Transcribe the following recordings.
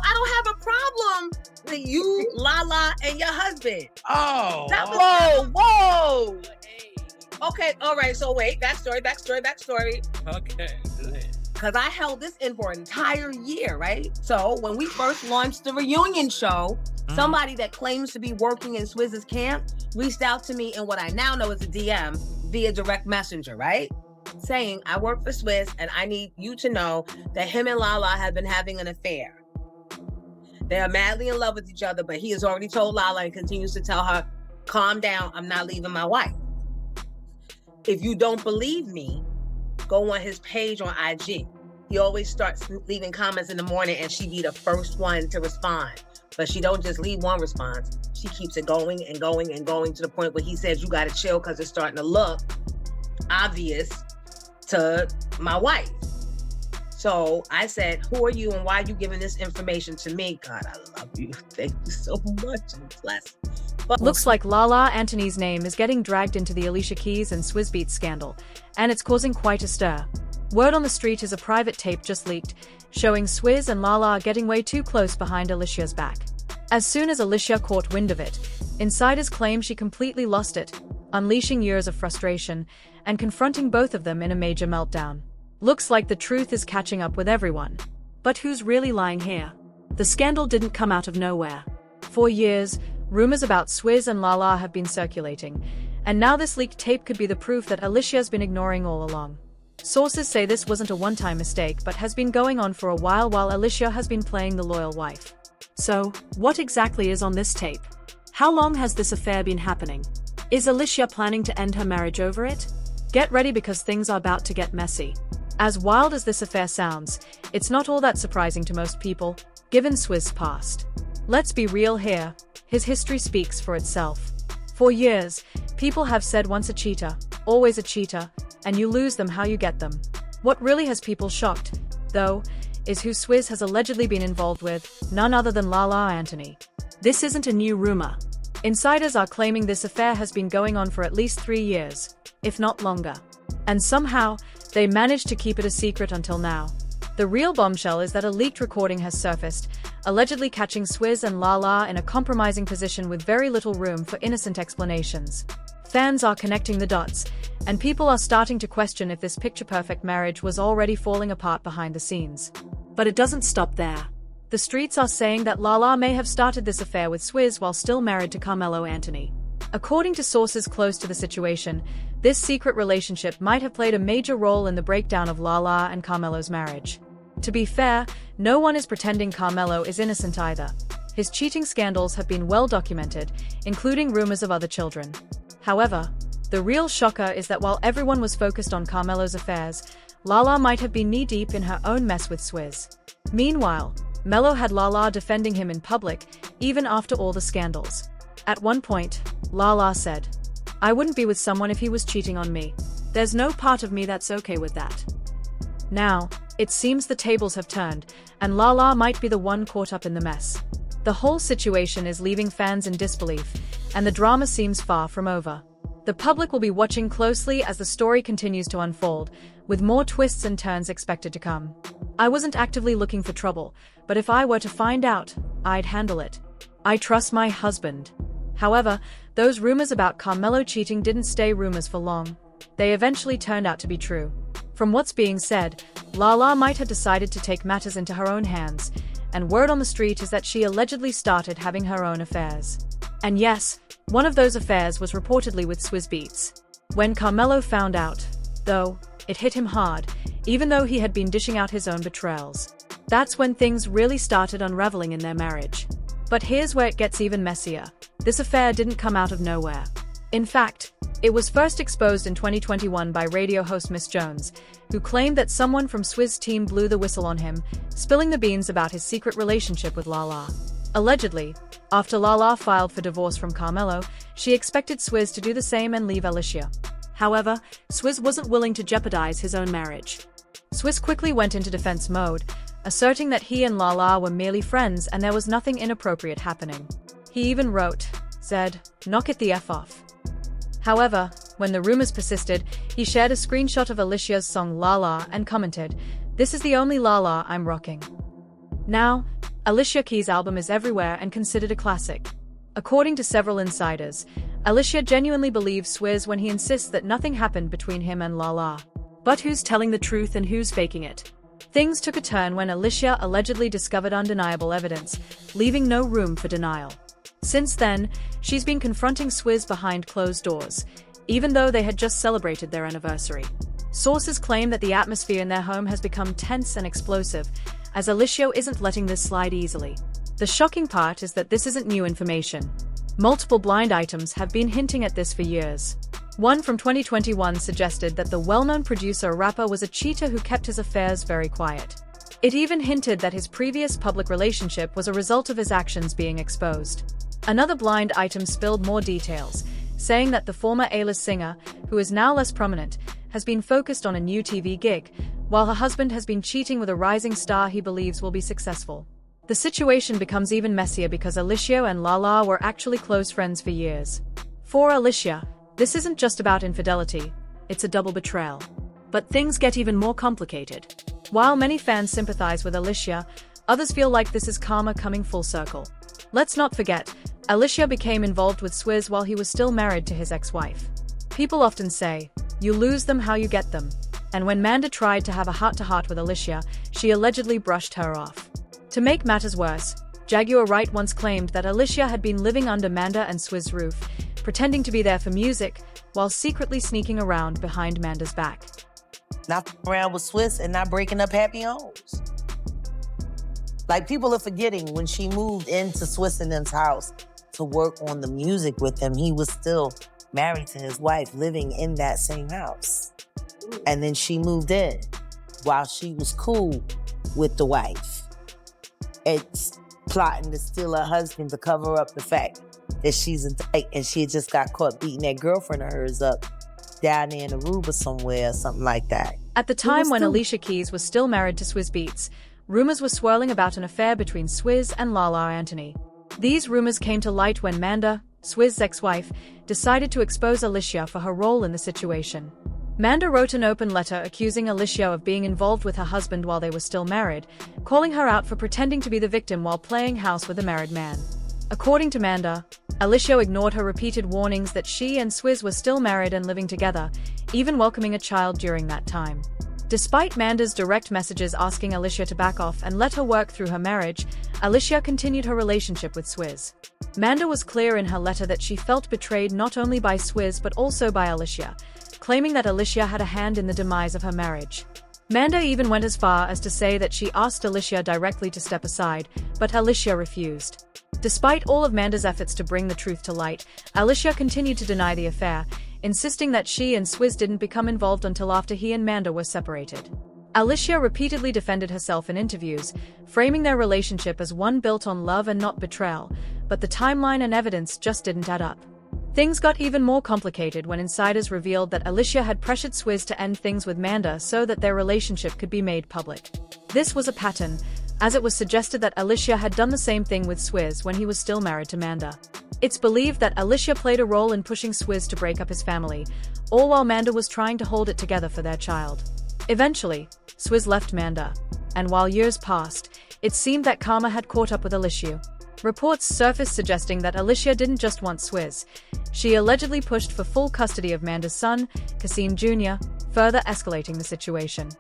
I don't have a problem with you, Lala, and your husband. Oh. Whoa. Okay, all right, so wait, backstory. Okay, good. Because I held this in for an entire year, right? So when we first launched the reunion show, somebody that claims to be working in Swizz's camp reached out to me in what I now know is a DM via direct messenger, right? Saying, I work for Swizz and I need you to know that him and Lala have been having an affair. They are madly in love with each other, but he has already told Lala and continues to tell her, calm down, I'm not leaving my wife. If you don't believe me, go on his page on IG. He always starts leaving comments in the morning and she be the first one to respond. But she don't just leave one response. She keeps it going and going and going to the point where he says, you got to chill because it's starting to look obvious to my wife. So I said, who are you and why are you giving this information to me? God, I love you. Thank you so much. But looks like Lala Anthony's name is getting dragged into the Alicia Keys and Swizz Beatz scandal, and it's causing quite a stir. Word on the street is a private tape just leaked, showing Swizz and Lala getting way too close behind Alicia's back. As soon as Alicia caught wind of it, insiders claim she completely lost it, unleashing years of frustration and confronting both of them in a major meltdown. Looks like the truth is catching up with everyone. But who's really lying here? The scandal didn't come out of nowhere. For years, rumors about Swizz and Lala have been circulating, and now this leaked tape could be the proof that Alicia's been ignoring all along. Sources say this wasn't a one-time mistake but has been going on for a while Alicia has been playing the loyal wife. So, what exactly is on this tape? How long has this affair been happening? Is Alicia planning to end her marriage over it? Get ready because things are about to get messy. As wild as this affair sounds, it's not all that surprising to most people, given Swizz's past. Let's be real here, his history speaks for itself. For years, people have said once a cheater, always a cheater, and you lose them how you get them. What really has people shocked, though, is who Swizz has allegedly been involved with, none other than Lala Anthony. This isn't a new rumor. Insiders are claiming this affair has been going on for at least 3 years, if not longer. And somehow, they managed to keep it a secret until now. The real bombshell is that a leaked recording has surfaced, allegedly catching Swizz and Lala in a compromising position with very little room for innocent explanations. Fans are connecting the dots, and people are starting to question if this picture-perfect marriage was already falling apart behind the scenes. But it doesn't stop there. The streets are saying that Lala may have started this affair with Swizz while still married to Carmelo Anthony. According to sources close to the situation, this secret relationship might have played a major role in the breakdown of Lala and Carmelo's marriage. To be fair, no one is pretending Carmelo is innocent either. His cheating scandals have been well documented, including rumors of other children. However, the real shocker is that while everyone was focused on Carmelo's affairs, Lala might have been knee-deep in her own mess with Swizz. Meanwhile, Melo had Lala defending him in public, even after all the scandals. At one point, Lala said, "I wouldn't be with someone if he was cheating on me. There's no part of me that's okay with that." Now, it seems the tables have turned, and Lala might be the one caught up in the mess. The whole situation is leaving fans in disbelief, and the drama seems far from over. The public will be watching closely as the story continues to unfold, with more twists and turns expected to come. I wasn't actively looking for trouble, but if I were to find out, I'd handle it. I trust my husband. However, those rumors about Carmelo cheating didn't stay rumors for long. They eventually turned out to be true. From what's being said, Lala might have decided to take matters into her own hands, and word on the street is that she allegedly started having her own affairs. And yes, one of those affairs was reportedly with Swizz Beatz. When Carmelo found out, though, it hit him hard, even though he had been dishing out his own betrayals. That's when things really started unraveling in their marriage. But here's where it gets even messier. This affair didn't come out of nowhere. In fact, it was first exposed in 2021 by radio host Miss Jones, who claimed that someone from Swizz's team blew the whistle on him, spilling the beans about his secret relationship with Lala. Allegedly, after Lala filed for divorce from Carmelo, she expected Swizz to do the same and leave Alicia. However, Swizz wasn't willing to jeopardize his own marriage. Swizz quickly went into defense mode, asserting that he and Lala were merely friends and there was nothing inappropriate happening. He even wrote, said, "Knock it the F off." However, when the rumors persisted, he shared a screenshot of Alicia's song Lala and commented, "This is the only Lala I'm rocking." Now, Alicia Keys' album is everywhere and considered a classic. According to several insiders, Alicia genuinely believes Swizz when he insists that nothing happened between him and Lala. But who's telling the truth and who's faking it? Things took a turn when Alicia allegedly discovered undeniable evidence, leaving no room for denial. Since then, she's been confronting Swizz behind closed doors, even though they had just celebrated their anniversary. Sources claim that the atmosphere in their home has become tense and explosive, as Alicia isn't letting this slide easily. The shocking part is that this isn't new information. Multiple blind items have been hinting at this for years. One from 2021 suggested that the well-known producer-rapper was a cheater who kept his affairs very quiet. It even hinted that his previous public relationship was a result of his actions being exposed. Another blind item spilled more details, saying that the former A-list singer, who is now less prominent, has been focused on a new TV gig, while her husband has been cheating with a rising star he believes will be successful. The situation becomes even messier because Alicia and Lala were actually close friends for years. For Alicia, this isn't just about infidelity, it's a double betrayal. But things get even more complicated. While many fans sympathize with Alicia, others feel like this is karma coming full circle. Let's not forget, Alicia became involved with Swizz while he was still married to his ex-wife. People often say, you lose them how you get them. And when Manda tried to have a heart-to-heart with Alicia, she allegedly brushed her off. To make matters worse, Jaguar Wright once claimed that Alicia had been living under Manda and Swizz's roof, pretending to be there for music, while secretly sneaking around behind Manda's back. Not around with Swizz and not breaking up happy homes. Like, people are forgetting when she moved into Swizz and them's house to work on the music with him, he was still married to his wife, living in that same house. And then she moved in while she was cool with the wife. It's plotting to steal her husband to cover up the fact that she's a dyke and she had just got caught beating that girlfriend of hers up down there in Aruba somewhere or something like that. At the time when Alicia Keys was still married to Swizz Beatz, rumors were swirling about an affair between Swizz and Lala Anthony. These rumors came to light when Manda, Swizz's ex-wife, decided to expose Alicia for her role in the situation. Manda wrote an open letter accusing Alicia of being involved with her husband while they were still married, calling her out for pretending to be the victim while playing house with a married man. According to Manda, Alicia ignored her repeated warnings that she and Swizz were still married and living together, even welcoming a child during that time. Despite Manda's direct messages asking Alicia to back off and let her work through her marriage, Alicia continued her relationship with Swizz. Manda was clear in her letter that she felt betrayed not only by Swizz but also by Alicia, claiming that Alicia had a hand in the demise of her marriage. Manda even went as far as to say that she asked Alicia directly to step aside, but Alicia refused. Despite all of Manda's efforts to bring the truth to light, Alicia continued to deny the affair, insisting that she and Swizz didn't become involved until after he and Manda were separated. Alicia repeatedly defended herself in interviews, framing their relationship as one built on love and not betrayal, but the timeline and evidence just didn't add up. Things got even more complicated when insiders revealed that Alicia had pressured Swizz to end things with Manda so that their relationship could be made public. This was a pattern, as it was suggested that Alicia had done the same thing with Swizz when he was still married to Manda. It's believed that Alicia played a role in pushing Swizz to break up his family, all while Manda was trying to hold it together for their child. Eventually, Swizz left Manda, and while years passed, it seemed that karma had caught up with Alicia. Reports surfaced suggesting that Alicia didn't just want Swizz. She allegedly pushed for full custody of Manda's son, Kasim Jr., further escalating the situation.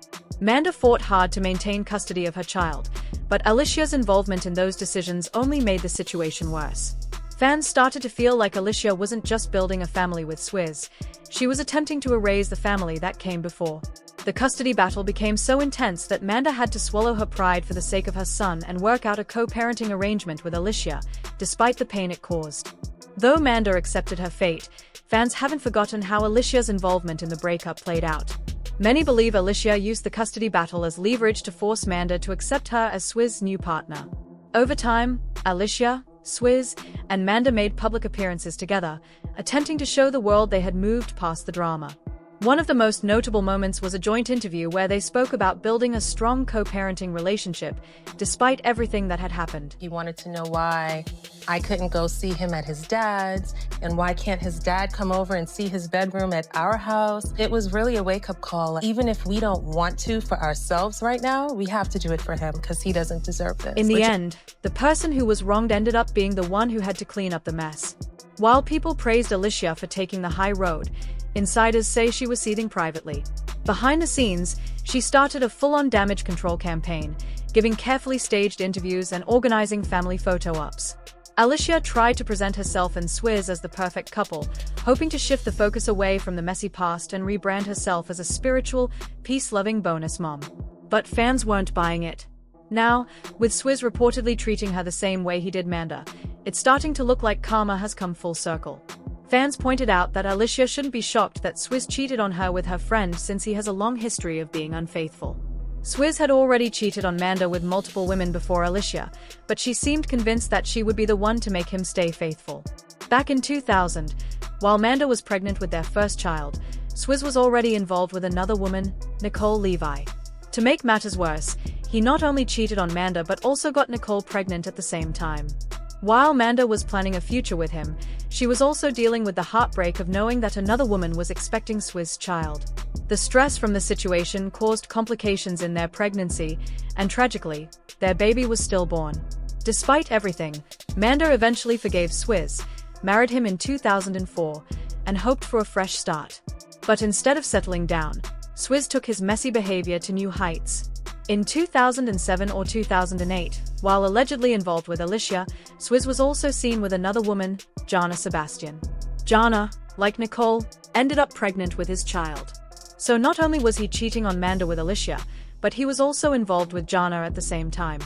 Manda fought hard to maintain custody of her child, but Alicia's involvement in those decisions only made the situation worse. Fans started to feel like Alicia wasn't just building a family with Swizz, she was attempting to erase the family that came before. The custody battle became so intense that Manda had to swallow her pride for the sake of her son and work out a co-parenting arrangement with Alicia, despite the pain it caused. Though Manda accepted her fate, fans haven't forgotten how Alicia's involvement in the breakup played out. Many believe Alicia used the custody battle as leverage to force Manda to accept her as Swizz's new partner. Over time, Alicia, Swizz, and Manda made public appearances together, attempting to show the world they had moved past the drama. One of the most notable moments was a joint interview where they spoke about building a strong co-parenting relationship, despite everything that had happened. He wanted to know why I couldn't go see him at his dad's, and why can't his dad come over and see his bedroom at our house. It was really a wake-up call. Even if we don't want to for ourselves right now, we have to do it for him because he doesn't deserve this. In the end, the person who was wronged ended up being the one who had to clean up the mess. While people praised Alicia for taking the high road, insiders say she was seething privately. Behind the scenes, she started a full-on damage control campaign, giving carefully staged interviews and organizing family photo ops. Alicia tried to present herself and Swizz as the perfect couple, hoping to shift the focus away from the messy past and rebrand herself as a spiritual, peace-loving bonus mom. But fans weren't buying it. Now, with Swizz reportedly treating her the same way he did Manda, it's starting to look like karma has come full circle. Fans pointed out that Alicia shouldn't be shocked that Swizz cheated on her with her friend since he has a long history of being unfaithful. Swizz had already cheated on Manda with multiple women before Alicia, but she seemed convinced that she would be the one to make him stay faithful. Back in 2000, while Manda was pregnant with their first child, Swizz was already involved with another woman, Nicole Levi. To make matters worse, he not only cheated on Manda but also got Nicole pregnant at the same time. While Manda was planning a future with him, she was also dealing with the heartbreak of knowing that another woman was expecting Swizz's child. The stress from the situation caused complications in their pregnancy, and tragically, their baby was stillborn. Despite everything, Manda eventually forgave Swizz, married him in 2004, and hoped for a fresh start. But instead of settling down, Swizz took his messy behavior to new heights. In 2007 or 2008, while allegedly involved with Alicia, Swizz was also seen with another woman, Jana Sebastian. Jana, like Nicole, ended up pregnant with his child. So not only was he cheating on Manda with Alicia, but he was also involved with Jana at the same time.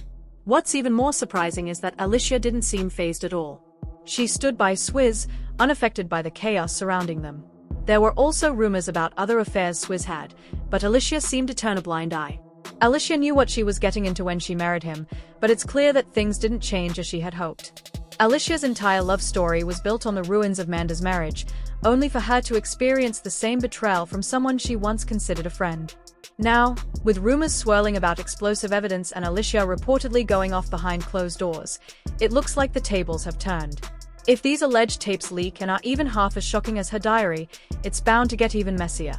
What's even more surprising is that Alicia didn't seem fazed at all. She stood by Swizz, unaffected by the chaos surrounding them. There were also rumors about other affairs Swizz had, but Alicia seemed to turn a blind eye. Alicia knew what she was getting into when she married him, but it's clear that things didn't change as she had hoped. Alicia's entire love story was built on the ruins of Manda's marriage, only for her to experience the same betrayal from someone she once considered a friend. Now, with rumors swirling about explosive evidence and Alicia reportedly going off behind closed doors, it looks like the tables have turned. If these alleged tapes leak and are even half as shocking as her diary, it's bound to get even messier.